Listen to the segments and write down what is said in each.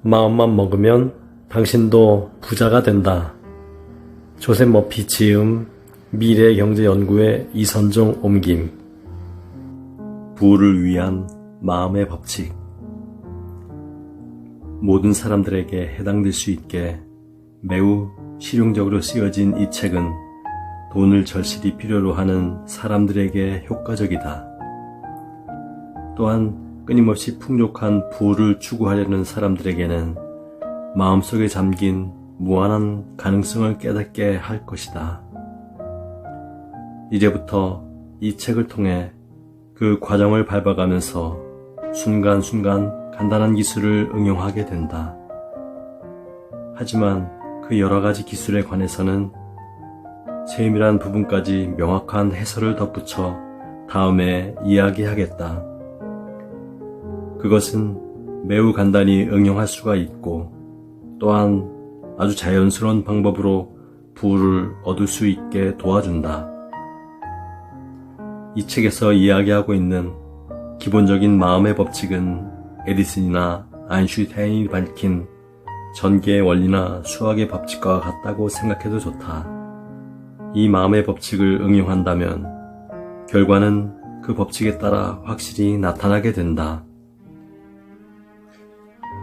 마음만 먹으면 당신도 부자가 된다. 조셉 머피 지음, 미래경제연구의 이선종 옮김. 부를 위한 마음의 법칙. 모든 사람들에게 해당될 수 있게 매우 실용적으로 쓰여진 이 책은 돈을 절실히 필요로 하는 사람들에게 효과적이다. 또한 끊임없이 풍족한 부를 추구하려는 사람들에게는 마음속에 잠긴 무한한 가능성을 깨닫게 할 것이다. 이제부터 이 책을 통해 그 과정을 밟아가면서 순간순간 간단한 기술을 응용하게 된다. 하지만 그 여러가지 기술에 관해서는 세밀한 부분까지 명확한 해설을 덧붙여 다음에 이야기하겠다. 그것은 매우 간단히 응용할 수가 있고 또한 아주 자연스러운 방법으로 부를 얻을 수 있게 도와준다. 이 책에서 이야기하고 있는 기본적인 마음의 법칙은 에디슨이나 아인슈타인이 밝힌 전기의 원리나 수학의 법칙과 같다고 생각해도 좋다. 이 마음의 법칙을 응용한다면 결과는 그 법칙에 따라 확실히 나타나게 된다.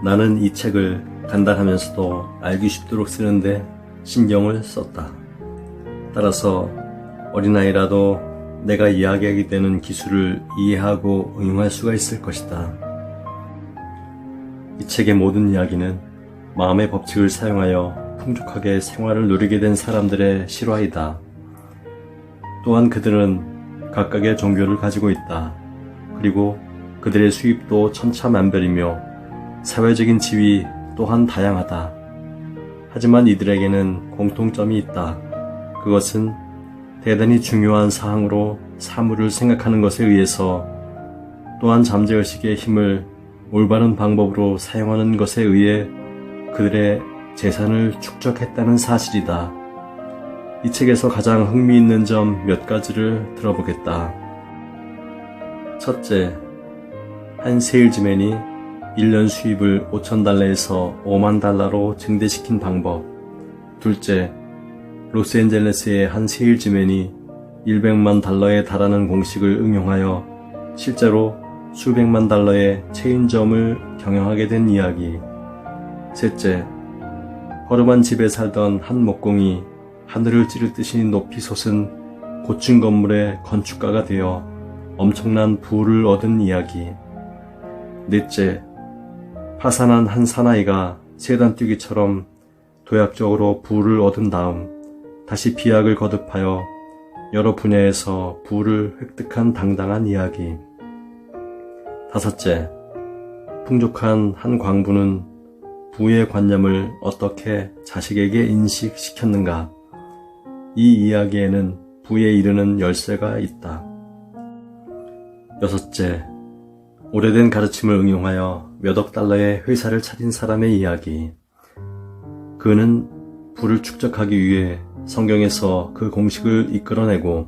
나는 이 책을 간단하면서도 알기 쉽도록 쓰는데 신경을 썼다. 따라서 어린아이라도 내가 이야기하게 되는 기술을 이해하고 응용할 수가 있을 것이다. 이 책의 모든 이야기는 마음의 법칙을 사용하여 풍족하게 생활을 누리게 된 사람들의 실화이다. 또한 그들은 각각의 종교를 가지고 있다. 그리고 그들의 수입도 천차만별이며 사회적인 지위 또한 다양하다. 하지만 이들에게는 공통점이 있다. 그것은 대단히 중요한 사항으로 사물을 생각하는 것에 의해서 또한 잠재의식의 힘을 올바른 방법으로 사용하는 것에 의해 그들의 재산을 축적했다는 사실이다. 이 책에서 가장 흥미있는 점 몇 가지를 들어보겠다. 첫째, 한 세일즈맨이 1년 수입을 5,000달러에서 5만 달러로 증대시킨 방법. 둘째, 로스앤젤레스의 한 세일즈맨이 100만 달러에 달하는 공식을 응용하여 실제로 수백만 달러의 체인점을 경영하게 된 이야기. 셋째, 허름한 집에 살던 한 목공이 하늘을 찌를 듯이 높이 솟은 고층 건물의 건축가가 되어 엄청난 부를 얻은 이야기. 넷째, 파산한 한 사나이가 세단뛰기처럼 도약적으로 부를 얻은 다음 다시 비약을 거듭하여 여러 분야에서 부를 획득한 당당한 이야기. 다섯째, 풍족한 한 광부는 부의 관념을 어떻게 자식에게 인식시켰는가. 이 이야기에는 부에 이르는 열쇠가 있다. 여섯째, 오래된 가르침을 응용하여 몇억 달러의 회사를 차린 사람의 이야기. 그는 부를 축적하기 위해 성경에서 그 공식을 이끌어내고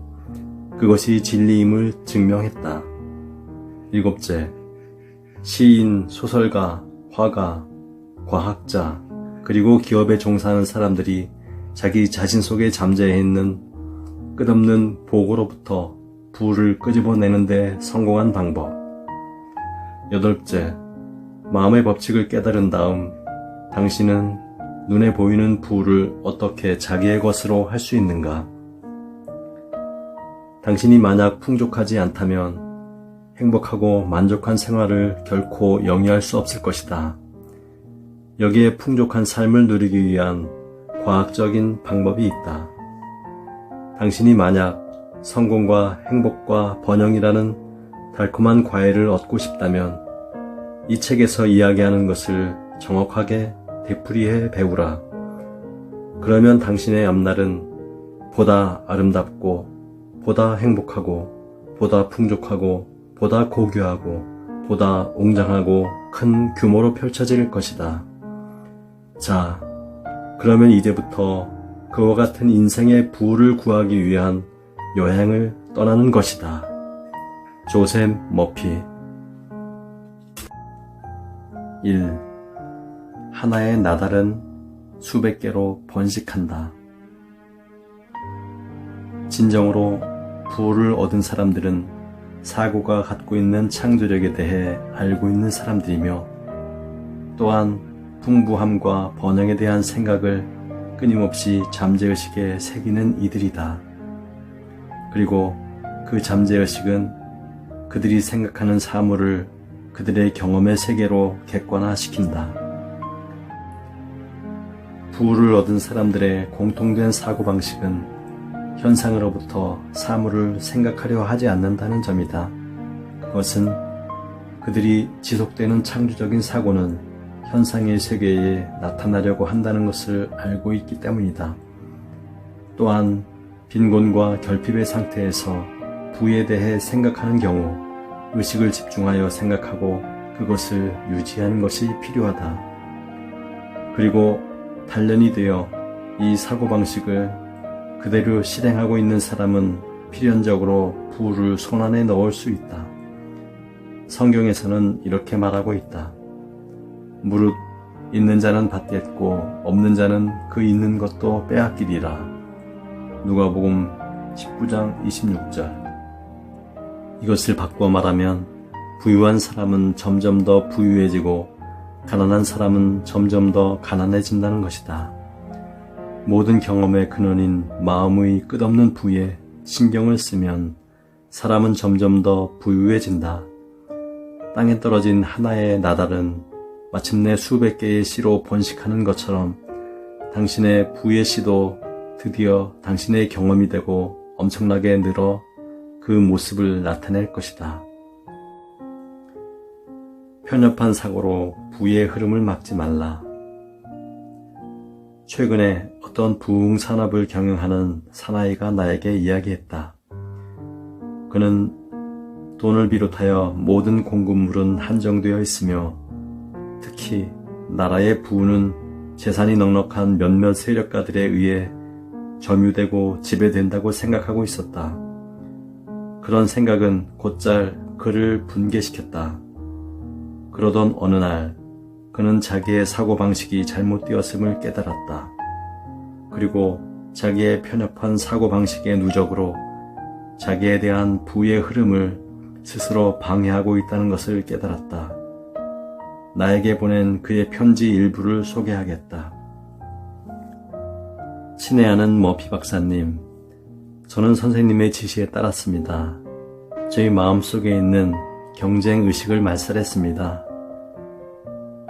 그것이 진리임을 증명했다. 일곱째, 시인, 소설가, 화가, 과학자, 그리고 기업에 종사하는 사람들이 자기 자신 속에 잠재해 있는 끝없는 보고로부터 부를 끄집어내는 데 성공한 방법. 여덟째, 마음의 법칙을 깨달은 다음 당신은 눈에 보이는 부를 어떻게 자기의 것으로 할 수 있는가? 당신이 만약 풍족하지 않다면 행복하고 만족한 생활을 결코 영위할 수 없을 것이다. 여기에 풍족한 삶을 누리기 위한 과학적인 방법이 있다. 당신이 만약 성공과 행복과 번영이라는 달콤한 과일을 얻고 싶다면 이 책에서 이야기하는 것을 정확하게 되풀이해 배우라. 그러면 당신의 앞날은 보다 아름답고 보다 행복하고 보다 풍족하고 보다 고귀하고 보다 웅장하고 큰 규모로 펼쳐질 것이다. 자, 그러면 이제부터 그와 같은 인생의 부를 구하기 위한 여행을 떠나는 것이다. 조셉 머피. 1. 하나의 나달은 수백 개로 번식한다. 진정으로 부를 얻은 사람들은 사고가 갖고 있는 창조력에 대해 알고 있는 사람들이며 또한 풍부함과 번영에 대한 생각을 끊임없이 잠재의식에 새기는 이들이다. 그리고 그 잠재의식은 그들이 생각하는 사물을 그들의 경험의 세계로 객관화시킨다. 부를 얻은 사람들의 공통된 사고방식은 현상으로부터 사물을 생각하려 하지 않는다는 점이다. 그것은 그들이 지속되는 창조적인 사고는 현상의 세계에 나타나려고 한다는 것을 알고 있기 때문이다. 또한 빈곤과 결핍의 상태에서 부에 대해 생각하는 경우 의식을 집중하여 생각하고 그것을 유지하는 것이 필요하다. 그리고 단련이 되어 이 사고방식을 그대로 실행하고 있는 사람은 필연적으로 부를 손안에 넣을 수 있다. 성경에서는 이렇게 말하고 있다. 무릇 있는 자는 받겠고 없는 자는 그 있는 것도 빼앗기리라. 누가복음 19장 26절. 이것을 바꾸어 말하면 부유한 사람은 점점 더 부유해지고 가난한 사람은 점점 더 가난해진다는 것이다. 모든 경험의 근원인 마음의 끝없는 부에 신경을 쓰면 사람은 점점 더 부유해진다. 땅에 떨어진 하나의 나달은 마침내 수백 개의 씨로 번식하는 것처럼 당신의 부의 씨도 드디어 당신의 경험이 되고 엄청나게 늘어 그 모습을 나타낼 것이다. 편협한 사고로 부의 흐름을 막지 말라. 최근에 어떤 부흥산업을 경영하는 사나이가 나에게 이야기했다. 그는 돈을 비롯하여 모든 공급물은 한정되어 있으며 특히 나라의 부는 재산이 넉넉한 몇몇 세력가들에 의해 점유되고 지배된다고 생각하고 있었다. 그런 생각은 곧잘 그를 분개시켰다. 그러던 어느 날 그는 자기의 사고방식이 잘못되었음을 깨달았다. 그리고 자기의 편협한 사고방식의 누적으로 자기에 대한 부의 흐름을 스스로 방해하고 있다는 것을 깨달았다. 나에게 보낸 그의 편지 일부를 소개하겠다. 친애하는 머피 박사님, 저는 선생님의 지시에 따랐습니다. 저희 마음속에 있는 경쟁의식을 말살했습니다.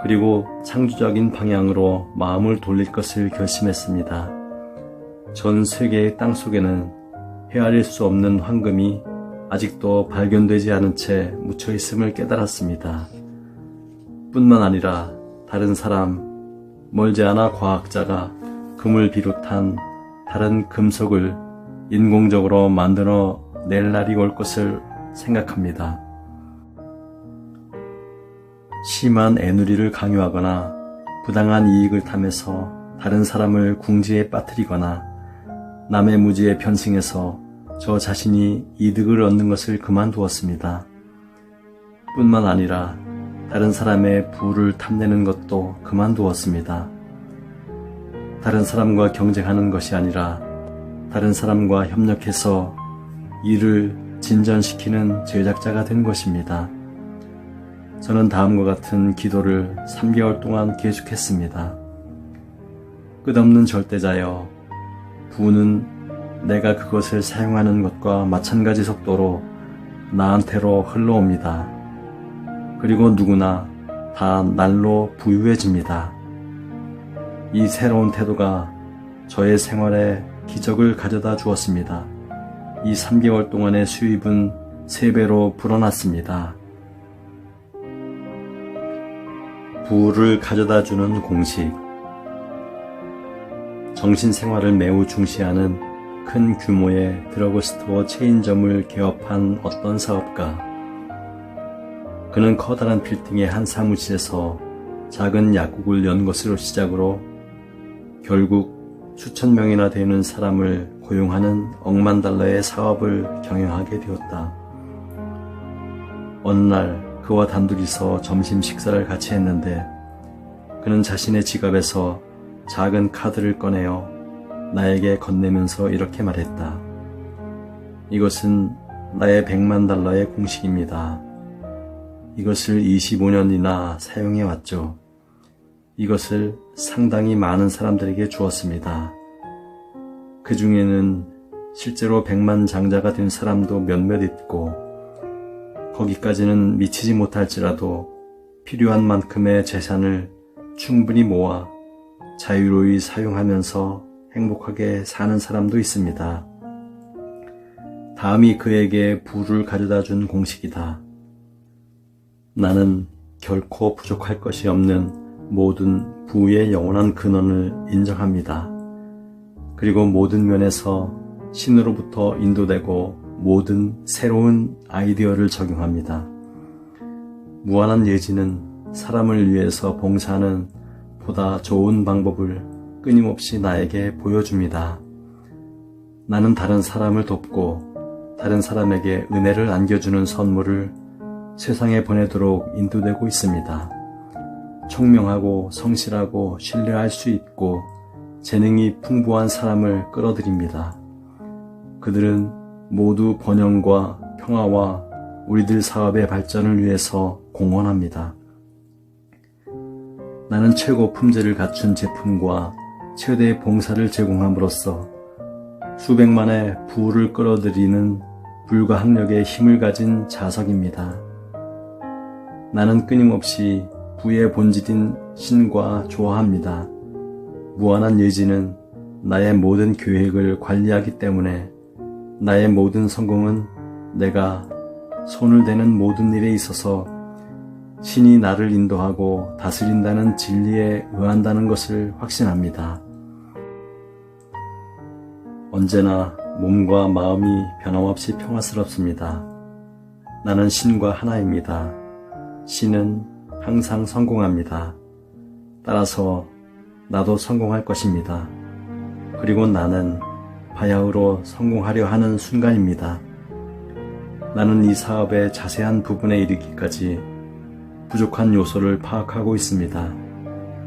그리고 창조적인 방향으로 마음을 돌릴 것을 결심했습니다. 전 세계의 땅 속에는 헤아릴 수 없는 황금이 아직도 발견되지 않은 채 묻혀 있음을 깨달았습니다. 뿐만 아니라 다른 사람, 멀지 않아 과학자가 금을 비롯한 다른 금속을 인공적으로 만들어 낼 날이 올 것을 생각합니다. 심한 애누리를 강요하거나 부당한 이익을 탐해서 다른 사람을 궁지에 빠뜨리거나 남의 무지에 편승해서 저 자신이 이득을 얻는 것을 그만두었습니다. 뿐만 아니라 다른 사람의 부를 탐내는 것도 그만두었습니다. 다른 사람과 경쟁하는 것이 아니라 다른 사람과 협력해서 일을 진전시키는 제작자가 된 것입니다. 저는 다음과 같은 기도를 3개월 동안 계속했습니다. 끝없는 절대자여, 부는 내가 그것을 사용하는 것과 마찬가지 속도로 나한테로 흘러옵니다. 그리고 누구나 다 날로 부유해집니다. 이 새로운 태도가 저의 생활에 기적을 가져다 주었습니다. 이 3개월 동안의 수입은 3배로 불어났습니다. 부를 가져다 주는 공식. 정신생활을 매우 중시하는 큰 규모의 드러그스토어 체인점을 개업한 어떤 사업가. 그는 커다란 빌딩의 한 사무실에서 작은 약국을 연 것으로 시작으로 결국 수천 명이나 되는 사람을 고용하는 억만 달러의 사업을 경영하게 되었다. 어느 날 그와 단둘이서 점심 식사를 같이 했는데 그는 자신의 지갑에서 작은 카드를 꺼내어 나에게 건네면서 이렇게 말했다. 이것은 나의 100만 달러의 공식입니다. 이것을 25년이나 사용해 왔죠. 이것을 상당히 많은 사람들에게 주었습니다. 그 중에는 실제로 100만 장자가 된 사람도 몇몇 있고, 거기까지는 미치지 못할지라도 필요한 만큼의 재산을 충분히 모아 자유로이 사용하면서 행복하게 사는 사람도 있습니다. 다음이 그에게 부를 가져다 준 공식이다. 나는 결코 부족할 것이 없는 모든 부의 영원한 근원을 인정합니다. 그리고 모든 면에서 신으로부터 인도되고 모든 새로운 아이디어를 적용합니다. 무한한 예지는 사람을 위해서 봉사하는 보다 좋은 방법을 끊임없이 나에게 보여줍니다. 나는 다른 사람을 돕고 다른 사람에게 은혜를 안겨주는 선물을 세상에 보내도록 인도되고 있습니다. 총명하고 성실하고 신뢰할 수 있고 재능이 풍부한 사람을 끌어들입니다. 그들은 모두 번영과 평화와 우리들 사업의 발전을 위해서 공헌합니다. 나는 최고 품질을 갖춘 제품과 최대의 봉사를 제공함으로써 수백만의 부를 끌어들이는 불가항력의 힘을 가진 자석입니다. 나는 끊임없이 부의 본질인 신과 조화합니다. 무한한 예지는 나의 모든 계획을 관리하기 때문에 나의 모든 성공은 내가 손을 대는 모든 일에 있어서 신이 나를 인도하고 다스린다는 진리에 의한다는 것을 확신합니다. 언제나 몸과 마음이 변함없이 평화스럽습니다. 나는 신과 하나입니다. 신은 항상 성공합니다. 따라서 나도 성공할 것입니다. 그리고 나는 바야흐로 성공하려 하는 순간입니다. 나는 이 사업의 자세한 부분에 이르기까지 부족한 요소를 파악하고 있습니다.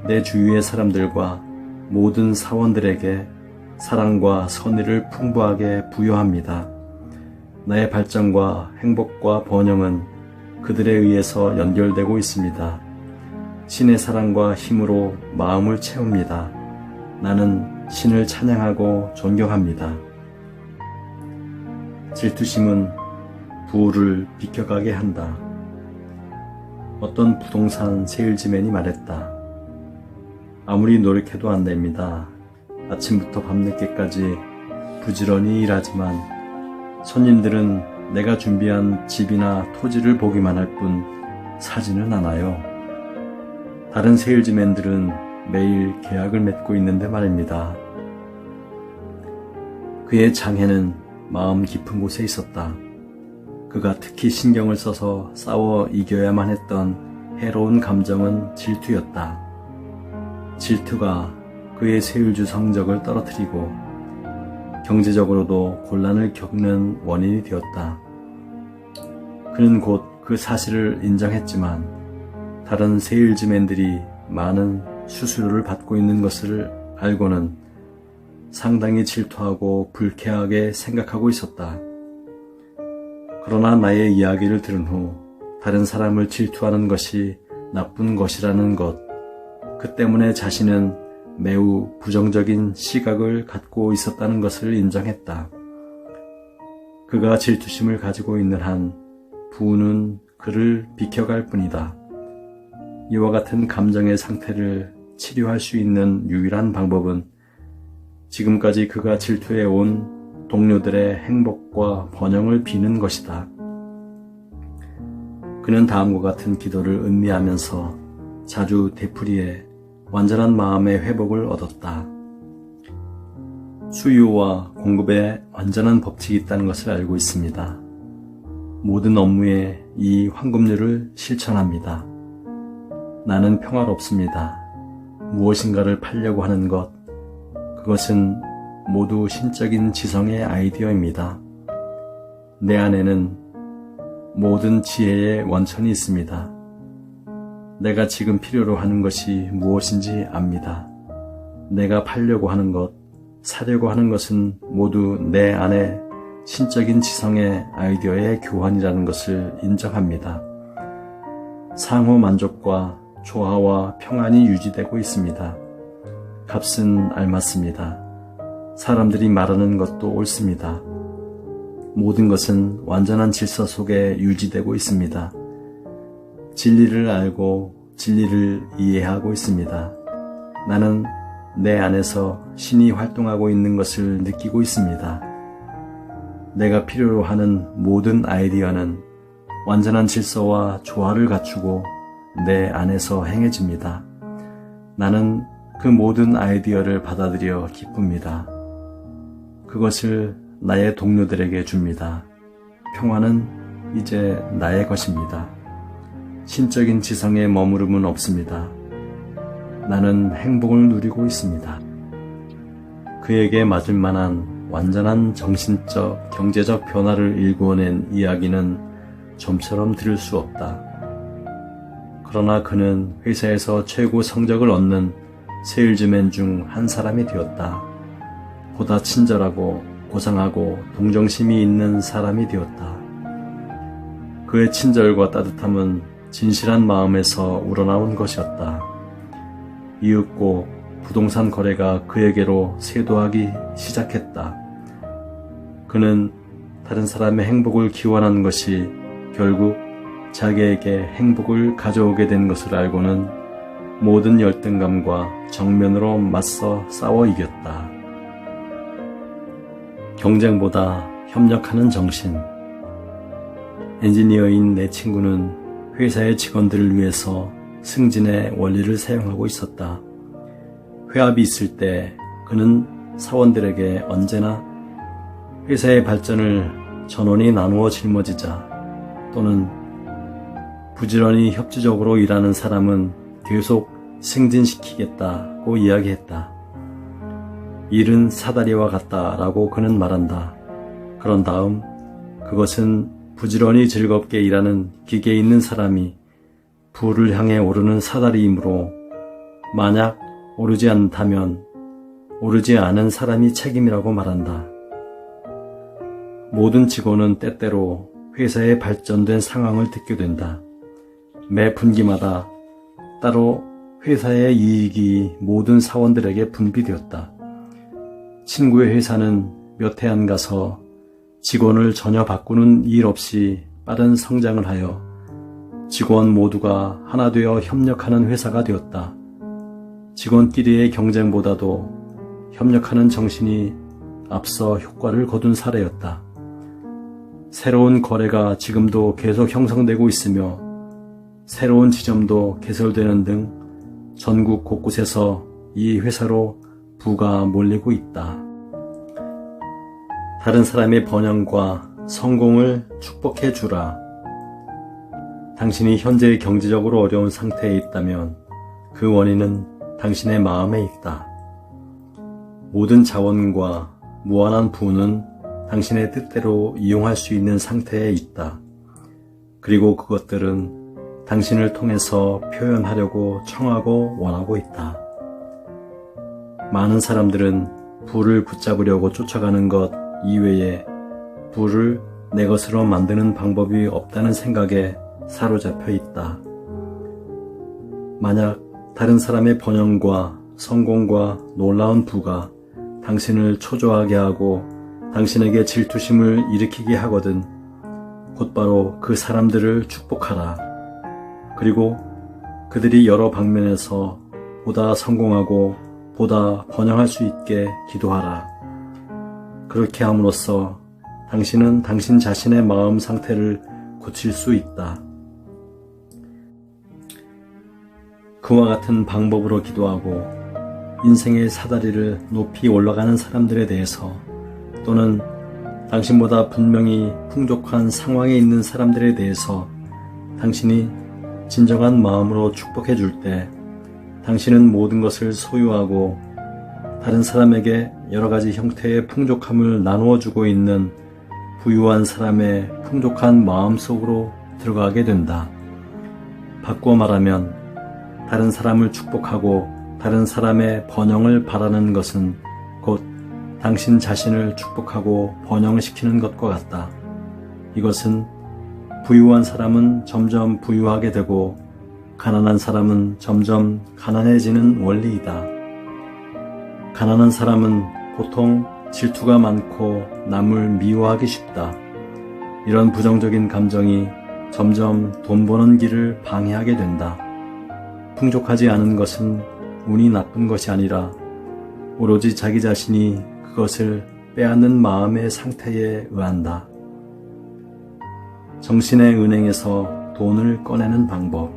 내 주위의 사람들과 모든 사원들에게 사랑과 선의를 풍부하게 부여합니다. 나의 발전과 행복과 번영은 그들에 의해서 연결되고 있습니다. 신의 사랑과 힘으로 마음을 채웁니다. 나는 신을 찬양하고 존경합니다. 질투심은 부를 비켜가게 한다. 어떤 부동산 세일즈맨이 말했다. 아무리 노력해도 안 됩니다. 아침부터 밤늦게까지 부지런히 일하지만 손님들은 내가 준비한 집이나 토지를 보기만 할 뿐 사지는 않아요. 다른 세일즈맨들은 매일 계약을 맺고 있는데 말입니다. 그의 장애는 마음 깊은 곳에 있었다. 그가 특히 신경을 써서 싸워 이겨야만 했던 해로운 감정은 질투였다. 질투가 그의 세율주 성적을 떨어뜨리고 경제적으로도 곤란을 겪는 원인이 되었다. 그는 곧 그 사실을 인정했지만 다른 세일즈맨들이 많은 수수료를 받고 있는 것을 알고는 상당히 질투하고 불쾌하게 생각하고 있었다. 그러나 나의 이야기를 들은 후 다른 사람을 질투하는 것이 나쁜 것이라는 것, 그 때문에 자신은 매우 부정적인 시각을 갖고 있었다는 것을 인정했다. 그가 질투심을 가지고 있는 한 부는 그를 비켜갈 뿐이다. 이와 같은 감정의 상태를 치료할 수 있는 유일한 방법은 지금까지 그가 질투해온 동료들의 행복과 번영을 비는 것이다. 그는 다음과 같은 기도를 음미하면서 자주 되풀이해 완전한 마음의 회복을 얻었다. 수요와 공급에 완전한 법칙이 있다는 것을 알고 있습니다. 모든 업무에 이 황금률을 실천합니다. 나는 평화롭습니다. 무엇인가를 팔려고 하는 것, 그것은 모두 신적인 지성의 아이디어입니다. 내 안에는 모든 지혜의 원천이 있습니다. 내가 지금 필요로 하는 것이 무엇인지 압니다. 내가 팔려고 하는 것, 사려고 하는 것은 모두 내 안에 신적인 지성의 아이디어의 교환이라는 것을 인정합니다. 상호 만족과 조화와 평안이 유지되고 있습니다. 값은 알맞습니다. 사람들이 말하는 것도 옳습니다. 모든 것은 완전한 질서 속에 유지되고 있습니다. 진리를 알고 진리를 이해하고 있습니다. 나는 내 안에서 신이 활동하고 있는 것을 느끼고 있습니다. 내가 필요로 하는 모든 아이디어는 완전한 질서와 조화를 갖추고 내 안에서 행해집니다. 나는 그 모든 아이디어를 받아들여 기쁩니다. 그것을 나의 동료들에게 줍니다. 평화는 이제 나의 것입니다. 신적인 지성에 머무름은 없습니다. 나는 행복을 누리고 있습니다. 그에게 맞을 만한 완전한 정신적, 경제적 변화를 일구어낸 이야기는 좀처럼 들을 수 없다. 그러나 그는 회사에서 최고 성적을 얻는 세일즈맨 중 한 사람이 되었다. 보다 친절하고 고상하고 동정심이 있는 사람이 되었다. 그의 친절과 따뜻함은 진실한 마음에서 우러나온 것이었다. 이윽고 부동산 거래가 그에게로 쇄도하기 시작했다. 그는 다른 사람의 행복을 기원하는 것이 결국 자기에게 행복을 가져오게 된 것을 알고는 모든 열등감과 정면으로 맞서 싸워 이겼다. 경쟁보다 협력하는 정신. 엔지니어인 내 친구는 회사의 직원들을 위해서 승진의 원리를 사용하고 있었다. 회합이 있을 때 그는 사원들에게 언제나 회사의 발전을 전원이 나누어 짊어지자 또는 부지런히 협조적으로 일하는 사람은 계속 승진시키겠다고 이야기했다. 일은 사다리와 같다라고 그는 말한다. 그런 다음 그것은 부지런히 즐겁게 일하는 기계에 있는 사람이 부를 향해 오르는 사다리이므로 만약 오르지 않다면 오르지 않은 사람이 책임이라고 말한다. 모든 직원은 때때로 회사의 발전된 상황을 듣게 된다. 매 분기마다 따로 회사의 이익이 모든 사원들에게 분비되었다. 친구의 회사는 몇 해 안 가서 직원을 전혀 바꾸는 일 없이 빠른 성장을 하여 직원 모두가 하나 되어 협력하는 회사가 되었다. 직원끼리의 경쟁보다도 협력하는 정신이 앞서 효과를 거둔 사례였다. 새로운 거래가 지금도 계속 형성되고 있으며 새로운 지점도 개설되는 등 전국 곳곳에서 이 회사로 부가 몰리고 있다. 다른 사람의 번영과 성공을 축복해 주라. 당신이 현재 경제적으로 어려운 상태에 있다면 그 원인은 당신의 마음에 있다. 모든 자원과 무한한 부는 당신의 뜻대로 이용할 수 있는 상태에 있다. 그리고 그것들은 당신을 통해서 표현하려고 청하고 원하고 있다. 많은 사람들은 부를 붙잡으려고 쫓아가는 것 이외에 부를 내 것으로 만드는 방법이 없다는 생각에 사로잡혀 있다. 만약 다른 사람의 번영과 성공과 놀라운 부가 당신을 초조하게 하고 당신에게 질투심을 일으키게 하거든 곧바로 그 사람들을 축복하라. 그리고 그들이 여러 방면에서 보다 성공하고 보다 번영할 수 있게 기도하라. 그렇게 함으로써 당신은 당신 자신의 마음 상태를 고칠 수 있다. 그와 같은 방법으로 기도하고 인생의 사다리를 높이 올라가는 사람들에 대해서 또는 당신보다 분명히 풍족한 상황에 있는 사람들에 대해서 당신이 진정한 마음으로 축복해 줄 때 당신은 모든 것을 소유하고 다른 사람에게 여러 가지 형태의 풍족함을 나누어 주고 있는 부유한 사람의 풍족한 마음 속으로 들어가게 된다. 바꾸어 말하면 다른 사람을 축복하고 다른 사람의 번영을 바라는 것은 곧 당신 자신을 축복하고 번영시키는 것과 같다. 이것은 부유한 사람은 점점 부유하게 되고 가난한 사람은 점점 가난해지는 원리이다. 가난한 사람은 보통 질투가 많고 남을 미워하기 쉽다. 이런 부정적인 감정이 점점 돈 버는 길을 방해하게 된다. 풍족하지 않은 것은 운이 나쁜 것이 아니라 오로지 자기 자신이 그것을 빼앗는 마음의 상태에 의한다. 정신의 은행에서 돈을 꺼내는 방법.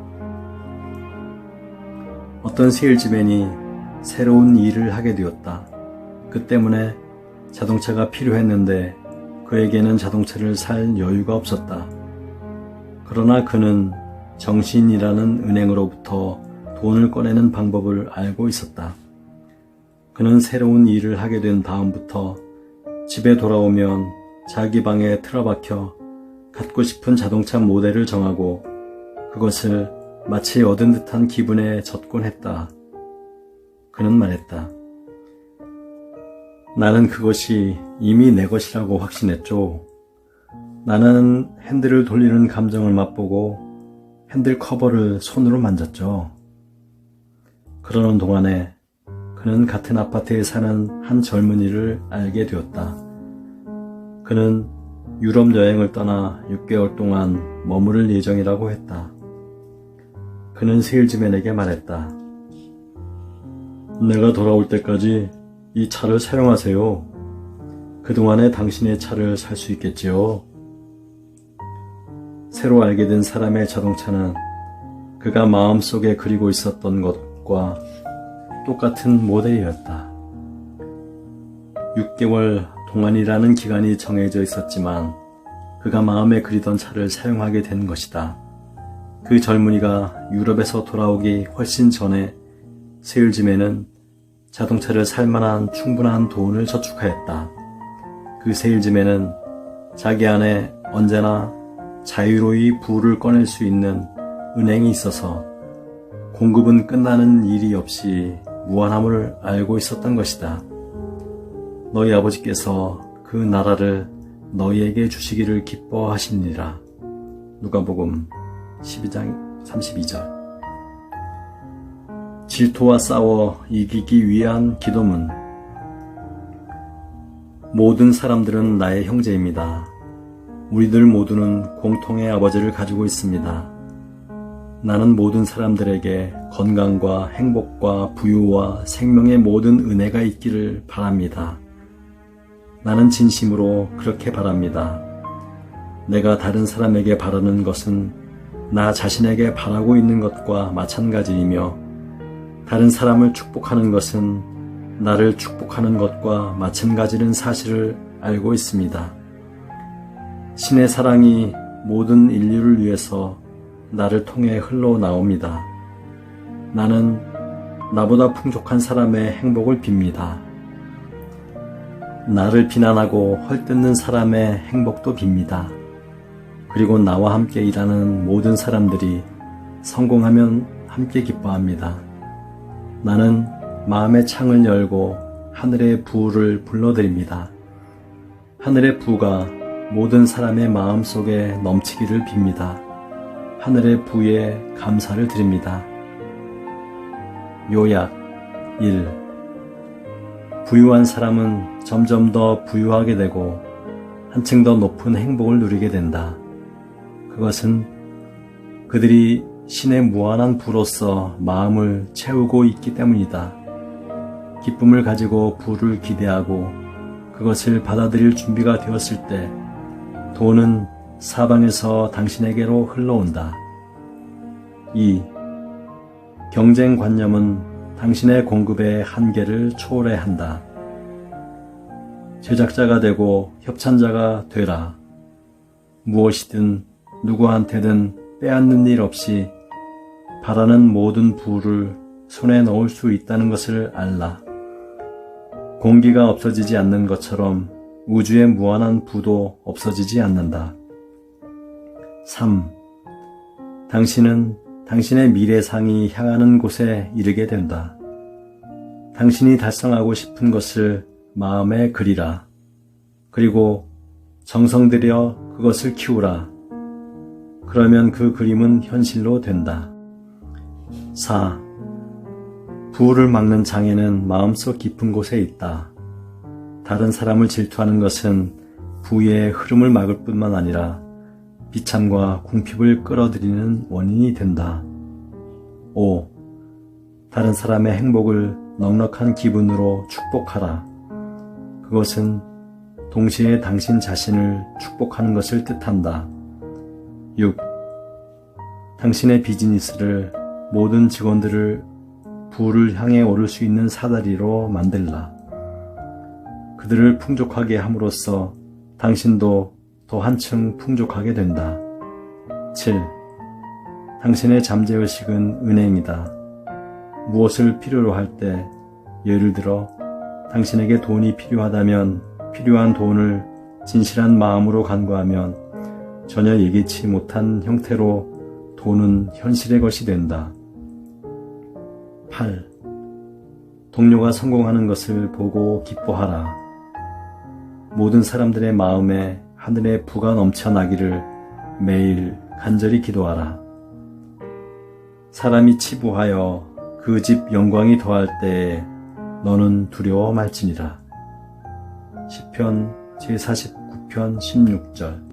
어떤 세일즈맨이 새로운 일을 하게 되었다. 그 때문에 자동차가 필요했는데 그에게는 자동차를 살 여유가 없었다. 그러나 그는 정신이라는 은행으로부터 돈을 꺼내는 방법을 알고 있었다. 그는 새로운 일을 하게 된 다음부터 집에 돌아오면 자기 방에 틀어박혀 갖고 싶은 자동차 모델을 정하고 그것을 마치 얻은 듯한 기분에 젖곤 했다. 그는 말했다. 나는 그것이 이미 내 것이라고 확신했죠. 나는 핸들을 돌리는 감정을 맛보고 핸들 커버를 손으로 만졌죠. 그러는 동안에 그는 같은 아파트에 사는 한 젊은이를 알게 되었다. 그는 유럽 여행을 떠나 6개월 동안 머무를 예정이라고 했다. 그는 세일즈맨에게 말했다. 내가 돌아올 때까지 이 차를 사용하세요. 그동안에 당신의 차를 살 수 있겠지요. 새로 알게 된 사람의 자동차는 그가 마음속에 그리고 있었던 것과 똑같은 모델이었다. 6개월 동안이라는 기간이 정해져 있었지만 그가 마음에 그리던 차를 사용하게 된 것이다. 그 젊은이가 유럽에서 돌아오기 훨씬 전에 세일즈맨은 자동차를 살 만한 충분한 돈을 저축하였다. 그 세일즈맨은 자기 안에 언제나 자유로이 부를 꺼낼 수 있는 은행이 있어서 공급은 끝나는 일이 없이 무한함을 알고 있었던 것이다. 너희 아버지께서 그 나라를 너희에게 주시기를 기뻐하시니라. 누가복음 12장 32절. 질투와 싸워 이기기 위한 기도문. 모든 사람들은 나의 형제입니다. 우리들 모두는 공통의 아버지를 가지고 있습니다. 나는 모든 사람들에게 건강과 행복과 부유와 생명의 모든 은혜가 있기를 바랍니다. 나는 진심으로 그렇게 바랍니다. 내가 다른 사람에게 바라는 것은 나 자신에게 바라고 있는 것과 마찬가지이며 다른 사람을 축복하는 것은 나를 축복하는 것과 마찬가지는 사실을 알고 있습니다. 신의 사랑이 모든 인류를 위해서 나를 통해 흘러나옵니다. 나는 나보다 풍족한 사람의 행복을 빕니다. 나를 비난하고 헐뜯는 사람의 행복도 빕니다. 그리고 나와 함께 일하는 모든 사람들이 성공하면 함께 기뻐합니다. 나는 마음의 창을 열고 하늘의 부를 불러드립니다. 하늘의 부가 모든 사람의 마음속에 넘치기를 빕니다. 하늘의 부에 감사를 드립니다. 요약 1. 부유한 사람은 점점 더 부유하게 되고 한층 더 높은 행복을 누리게 된다. 그것은 그들이 신의 무한한 부로서 마음을 채우고 있기 때문이다. 기쁨을 가지고 부를 기대하고 그것을 받아들일 준비가 되었을 때 돈은 사방에서 당신에게로 흘러온다. 2. 경쟁관념은 당신의 공급의 한계를 초월해한다. 제작자가 되고 협찬자가 되라. 무엇이든 누구한테든 빼앗는 일 없이 바라는 모든 부를 손에 넣을 수 있다는 것을 알라. 공기가 없어지지 않는 것처럼 우주의 무한한 부도 없어지지 않는다. 3. 당신은 당신의 미래상이 향하는 곳에 이르게 된다. 당신이 달성하고 싶은 것을 마음에 그리라. 그리고 정성 들여 그것을 키우라. 그러면 그 그림은 현실로 된다. 4. 부를 막는 장애는 마음속 깊은 곳에 있다. 다른 사람을 질투하는 것은 부의 흐름을 막을 뿐만 아니라 비참과 궁핍을 끌어들이는 원인이 된다. 5. 다른 사람의 행복을 넉넉한 기분으로 축복하라. 그것은 동시에 당신 자신을 축복하는 것을 뜻한다. 6. 당신의 비즈니스를 모든 직원들을 부를 향해 오를 수 있는 사다리로 만들라. 그들을 풍족하게 함으로써 당신도 더 한층 풍족하게 된다. 7. 당신의 잠재의식은 은행이다. 무엇을 필요로 할 때, 예를 들어 당신에게 돈이 필요하다면 필요한 돈을 진실한 마음으로 간구하면 전혀 예기치 못한 형태로 돈은 현실의 것이 된다. 8. 동료가 성공하는 것을 보고 기뻐하라. 모든 사람들의 마음에 하늘의 부가 넘쳐나기를 매일 간절히 기도하라. 사람이 치부하여 그 집 영광이 더할 때에 너는 두려워 말지니라. 시편 제49편 16절.